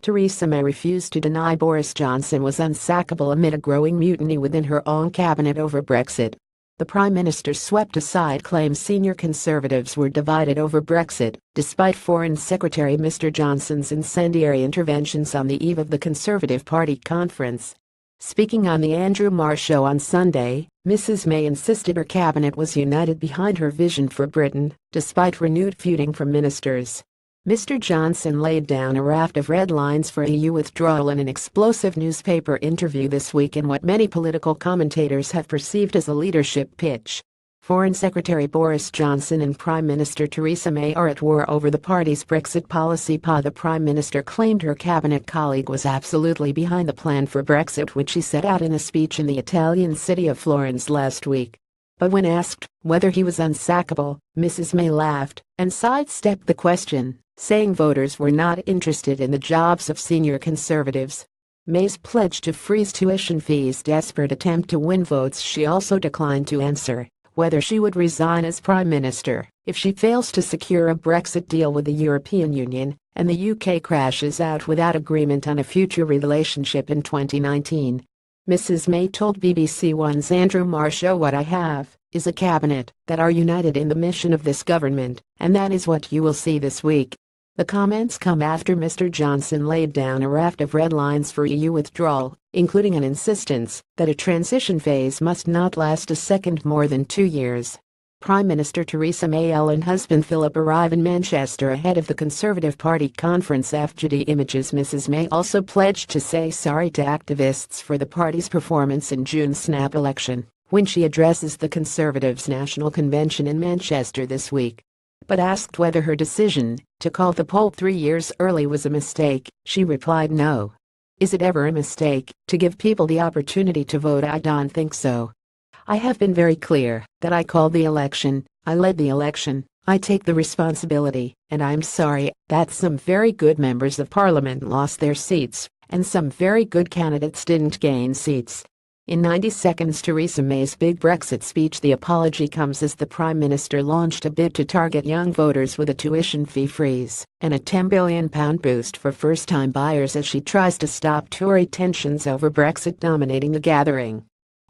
Theresa May refused to deny Boris Johnson was unsackable amid a growing mutiny within her own cabinet over Brexit. The Prime Minister swept aside claims senior Conservatives were divided over Brexit, despite Foreign Secretary Mr Johnson's incendiary interventions on the eve of the Conservative Party conference. Speaking on the Andrew Marr Show on Sunday, Mrs May insisted her cabinet was united behind her vision for Britain, despite renewed feuding from ministers. Mr Johnson laid down a raft of red lines for EU withdrawal in an explosive newspaper interview this week in what many political commentators have perceived as a leadership pitch. Foreign Secretary Boris Johnson and Prime Minister Theresa May are at war over the party's Brexit policy. The Prime Minister claimed her cabinet colleague was absolutely behind the plan for Brexit, which she set out in a speech in the Italian city of Florence last week. But when asked whether he was unsackable, Mrs May laughed and sidestepped the question, saying voters were not interested in the jobs of senior Conservatives. May's pledge to freeze tuition fees' desperate attempt to win votes. She also declined to answer whether she would resign as Prime Minister if she fails to secure a Brexit deal with the European Union and the UK crashes out without agreement on a future relationship in 2019. Mrs May told BBC One's Andrew Marr Show, "What I have is a cabinet that are united in the mission of this government, and that is what you will see this week." The comments come after Mr Johnson laid down a raft of red lines for EU withdrawal, including an insistence that a transition phase must not last a second more than 2 years. Prime Minister Theresa May and husband Philip arrive in Manchester ahead of the Conservative Party conference. FGD Images. Mrs May also pledged to say sorry to activists for the party's performance in June's snap election, when she addresses the Conservatives' National Convention in Manchester this week. But asked whether her decision to call the poll 3 years early was a mistake, she replied, "No. Is it ever a mistake to give people the opportunity to vote? I don't think so. I have been very clear that I called the election, I led the election, I take the responsibility, and I'm sorry that some very good members of Parliament lost their seats, and some very good candidates didn't gain seats." In 90 seconds, Theresa May's big Brexit speech. The apology comes as the Prime Minister launched a bid to target young voters with a tuition fee freeze and a £10 billion boost for first-time buyers as she tries to stop Tory tensions over Brexit dominating the gathering.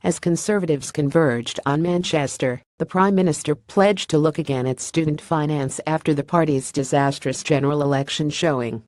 As Conservatives converged on Manchester, the Prime Minister pledged to look again at student finance after the party's disastrous general election showing.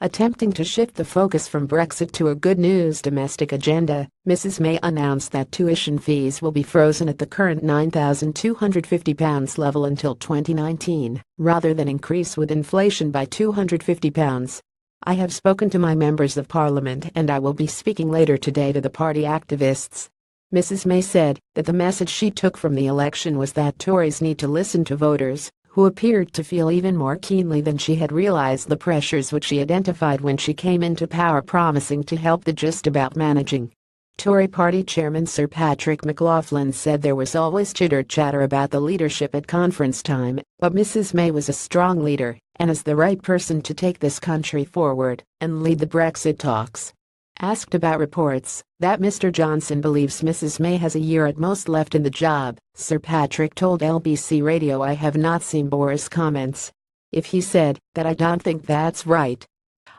Attempting to shift the focus from Brexit to a good news domestic agenda, Mrs May announced that tuition fees will be frozen at the current £9,250 level until 2019, rather than increase with inflation by £250. "I have spoken to my members of Parliament and I will be speaking later today to the party activists." Mrs May said that the message she took from the election was that Tories need to listen to voters, who appeared to feel even more keenly than she had realized the pressures which she identified when she came into power, promising to help the just about managing. Tory party chairman Sir Patrick McLaughlin said there was always chitter-chatter about the leadership at conference time, but Mrs May was a strong leader and is the right person to take this country forward and lead the Brexit talks. Asked about reports that Mr Johnson believes Mrs May has a year at most left in the job, Sir Patrick told LBC Radio, "I have not seen Boris' comments. If he said that, I don't think that's right.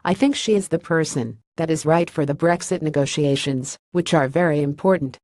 I think she is the person that is right for the Brexit negotiations, which are very important.